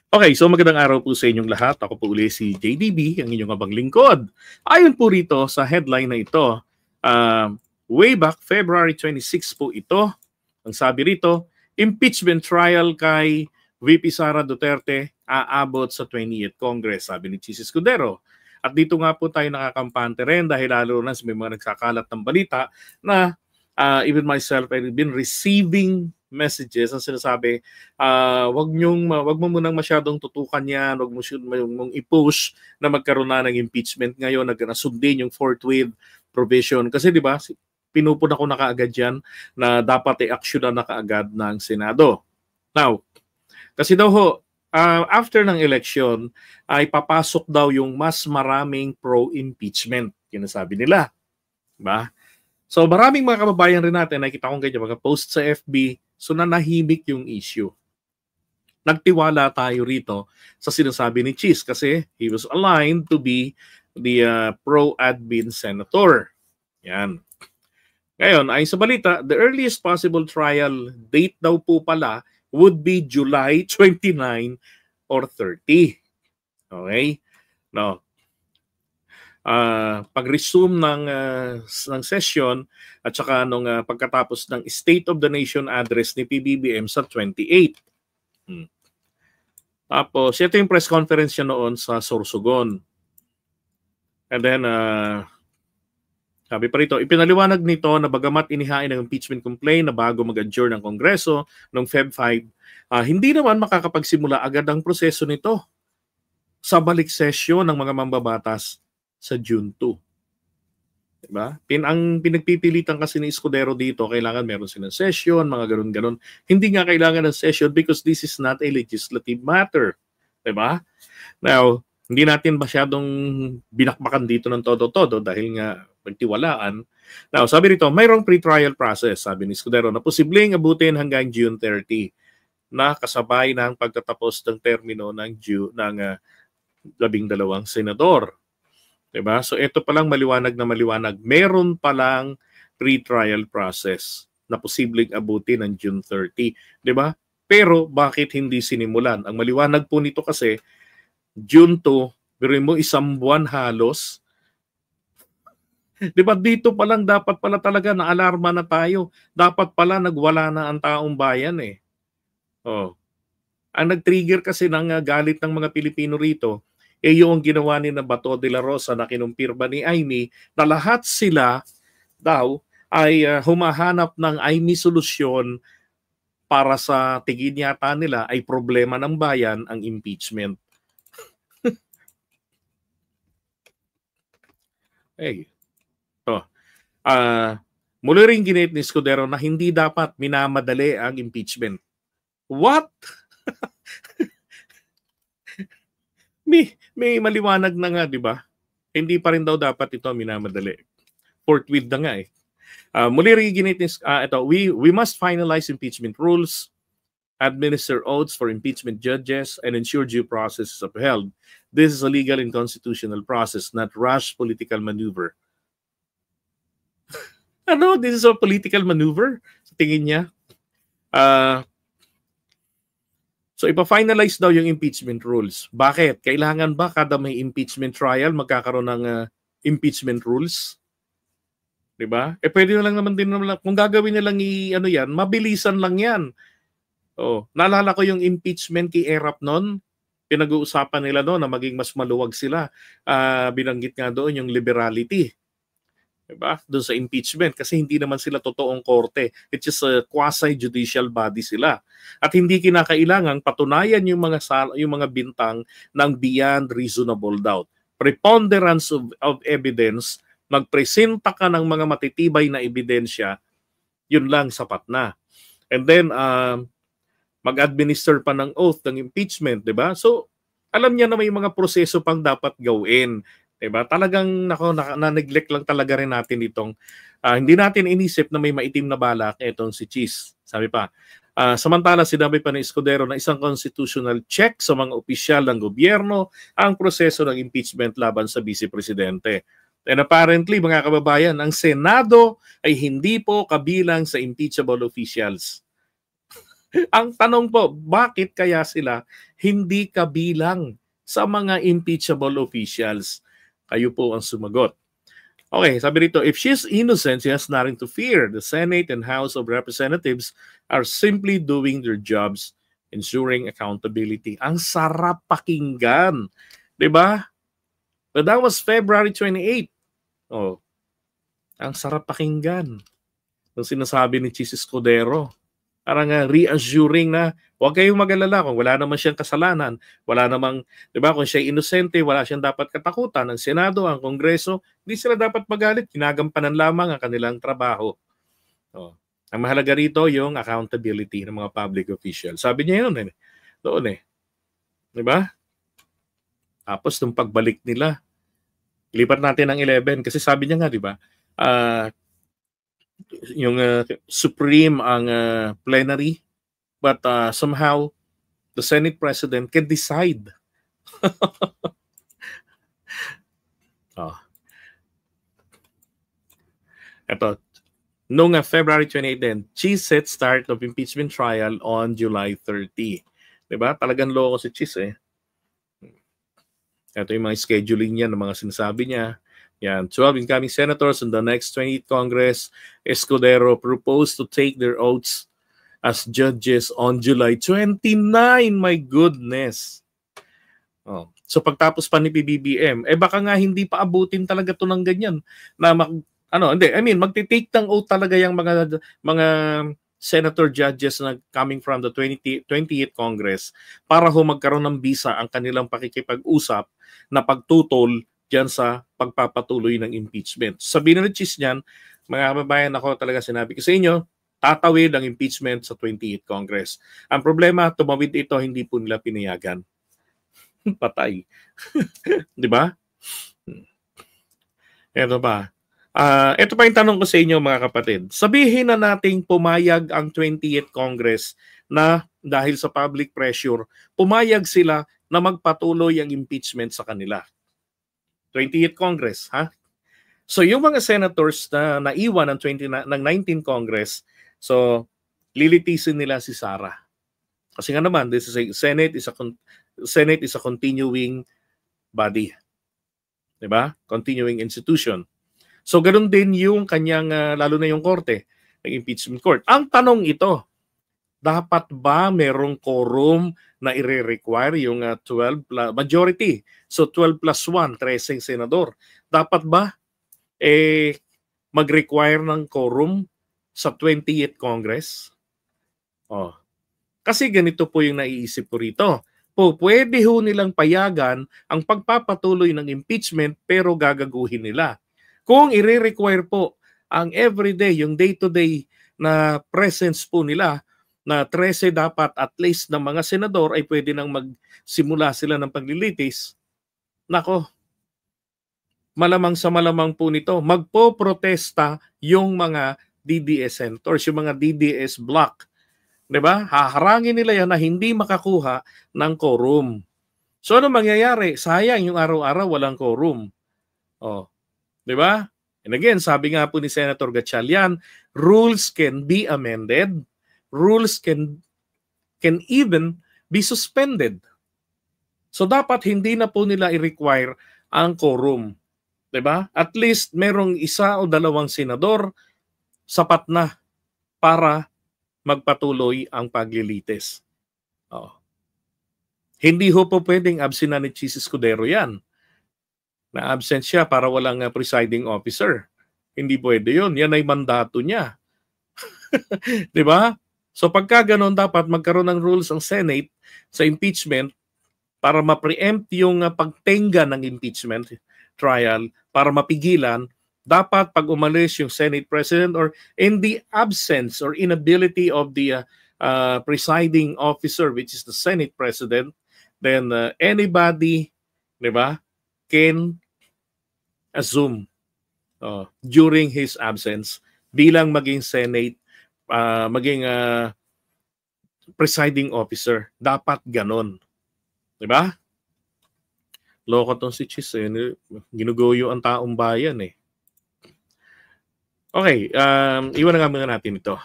Okay, so magandang araw po sa inyong lahat. Ako po uli si JDB, ang inyong abang lingkod. Ayon po rito sa headline na ito, way back February 26 po ito, ang sabi rito, impeachment trial kay VP Sara Duterte aabot sa 28th Congress, sabi ni Chis Escudero. At dito nga po tayo nakakampante rin dahil lalo na may mga nagsakalat ng balita na even myself, I've been receiving messages ang sinasabi, wag mo munang masyadong tutukan yan, wag mong i-push na magkaroon na ng impeachment ngayon, nasundin yung forthwith provision. Kasi di ba, pinupuna ko na kaagad yan na dapat i-action na kaagad ng Senado. Now, kasi daw ho, after ng election, ay papasok daw yung mas maraming pro-impeachment. Yun ang sabi nila. Diba? So maraming mga kababayan rin natin, nakita kong ganyan, mga post sa FB, so nanahimik yung issue. Nagtiwala tayo rito sa sinasabi ni Chis kasi he was aligned to be the pro-admin senator. Yan. Ngayon, ayon sa balita, the earliest possible trial date daw po pala would be July 29 or 30. Okay? No. Pag-resume ng session at saka nung pagkatapos ng State of the Nation address ni PBBM sa 28. Tapos, ito yung press conference niya noon sa Sorsogon. And then, sabi pa rito, ipinaliwanag nito na bagamat inihain ng impeachment complaint na bago mag-adjourn ng Kongreso noong Feb 5, hindi naman makakapagsimula agad ang proseso nito sa balik session ng mga mambabatas sa June 2. Diba? Ang pinagpipilitan kasi ni Escudero dito, kailangan meron silang session, mga ganun-ganun. Hindi nga kailangan ng session because this is not a legislative matter. Diba? Now, hindi natin masyadong binakbakan dito ng todo-todo dahil nga magtiwalaan. Now, sabi rito, mayroong pre-trial process, sabi ni Escudero, na posibleng abutin hanggang June 30 na kasabay ng pagtatapos ng termino ng 12 senador. Diba? So ito palang maliwanag na maliwanag. Meron palang pre-trial process na posibleng abutin ng June 30. Diba? Pero bakit hindi sinimulan? Ang maliwanag po nito kasi, June 2, biruin mo isang buwan halos. Diba dito palang dapat pala talaga na alarma na tayo. Dapat pala nagwala na ang taong bayan eh. Oh. Ang nag-trigger kasi ng galit ng mga Pilipino rito, yung ginawa ni na Bato de la Rosa na kinumpirma ni Aimee na lahat sila daw ay humahanap ng Aimee solusyon para sa tingin yata nila ay problema ng bayan ang impeachment. Hey. Muli rin ginit ni Escudero na hindi dapat minamadali ang impeachment. What? May maliwanag na nga, di ba? Hindi pa rin daw dapat ito minamadali. Forthwith na nga eh. Muli rin ginit ni we must finalize impeachment rules, administer oaths for impeachment judges, and ensure due process is upheld. This is a legal and constitutional process, not rash political maneuver. Ano? This is a political maneuver? Sa tingin niya? So ipa-finalize daw yung impeachment rules. Bakit? Kailangan ba kada may impeachment trial magkakaroon ng impeachment rules? 'Di ba? Pwede na lang naman din kung gagawin nilang yan, mabilisan lang 'yan. Oh, naalala ko yung impeachment kay Erap noon. Pinag-uusapan nila doon na maging mas maluwag sila. Binanggit nga doon yung liberality. Diba? Doon sa impeachment kasi hindi naman sila totoong korte. It's just a quasi-judicial body sila. At hindi kinakailangang patunayan yung mga bintang ng beyond reasonable doubt. Preponderance of evidence, magpresenta ka ng mga matitibay na ebidensya, yun lang sapat na. And then, mag-administer pa ng oath ng impeachment, diba? So, alam niya na may mga proseso pang dapat gawin. Diba? Talagang na-neglect lang talaga rin natin itong hindi natin inisip na may maitim na balak itong si Chis. Sabi pa, samantala sinabi pa ni Escudero na isang constitutional check sa mga opisyal ng gobyerno ang proseso ng impeachment laban sa Vice Presidente. And apparently, mga kababayan, ang Senado ay hindi po kabilang sa impeachable officials. Ang tanong po, bakit kaya sila hindi kabilang sa mga impeachable officials? Kayo po ang sumagot. Okay, sabi rito, if she's innocent, she has nothing to fear. The Senate and House of Representatives are simply doing their jobs, ensuring accountability. Ang sarap pakinggan. 'Di ba? But that was February 28. Oh, ang sarap pakinggan. Ang sinasabi ni Chis Escudero. Parang reassuring na huwag kayong mag-alala kung wala naman siyang kasalanan, wala namang, 'di ba, kung siya inosente, wala siyang dapat katakutan. Ang Senado, ang Kongreso, hindi sila dapat magalit, ginagampanan lamang ang kanilang trabaho. Oh. Ang mahalaga rito yung accountability ng mga public officials. Sabi niya yun doon 'di ba? Tapos nung pagbalik nila, lipat natin ng 11 kasi sabi niya nga, 'di ba? Yung supreme ang plenary, but somehow the Senate President can decide. Ito, noong February 28 din, Chis set start of impeachment trial on July 30. Diba? Talagang loko si Chis Ito yung mga scheduling niya, ng mga sinasabi niya. Yan, 12 incoming senators in the next 28th Congress. Escudero proposed to take their oaths as judges on July 29. My goodness. Oh. So pagtapos pa ni PBBM, baka nga hindi pa abutin talaga to ng ganyan na magti-take ng oath talaga yung mga senator judges na coming from the 28th Congress para magkaroon ng bisa ang kanilang pakikipag-usap na pagtutol diyan sa pagpapatuloy ng impeachment. Sabihin na Chis niyan, mga kababayan, ako talaga sinabi ko sa inyo, tatawid ang impeachment sa 28th Congress. Ang problema, tumawid ito, hindi po nila pinayagan. Patay. Di ba? Ito pa. Ito pa yung tanong ko sa inyo, mga kapatid. Sabihin na nating pumayag ang 28th Congress na dahil sa public pressure, pumayag sila na magpatuloy ang impeachment sa kanila. 28th Congress, ha? So yung mga senators na naiwan ng 19th Congress, so lilitisin nila si Sara. Kasi nga naman, this is Senate is a continuing body. 'Di ba? Continuing institution. So ganoon din yung kanyang lalo na yung korte, ng impeachment court. Ang tanong ito, dapat ba merong quorum na i-require yung 12 majority? So 12 plus 1, 13 senador. Dapat ba mag-require ng quorum sa 28th Congress? Oh. Kasi ganito po yung naiisip ko rito. Pwede ho nilang payagan ang pagpapatuloy ng impeachment pero gagaguhin nila. Kung i-require po ang everyday, yung day-to-day na presence po nila, na 13 dapat at least ng mga senador ay pwede nang magsimula sila ng paglilitis, nako, malamang sa malamang po nito, magpo-protesta yung mga DDS senators, yung mga DDS block. 'Di ba? Haharangin nila yan na hindi makakuha ng quorum. So ano mangyayari? Sayang yung araw-araw walang quorum. Oh, 'di ba? And again, sabi nga po ni Senator Gatchalian, rules can be amended. Rules can even be suspended. So dapat hindi na po nila i-require ang quorum. 'Di ba? At least merong isa o dalawang senador sapat na para magpatuloy ang paglilitis. Oh. Hindi ho po pwedeng absent na ni Chis Escudero yan. Na-absent siya para walang presiding officer. Hindi pwede yun. Yan ay mandato niya. Di ba? So pagka ganun, dapat magkaroon ng rules ang Senate sa impeachment para ma-preempt yung pagtenga ng impeachment trial, para mapigilan. Dapat pag umalis yung Senate President or in the absence or inability of the presiding officer, which is the Senate President, then anybody, di ba, can assume during his absence bilang maging Senate, maging presiding officer. Dapat ganon. Di ba? Loko tong si Chis. Ginugoyo ang taong bayan . Okay, iwan na nga muna natin ito.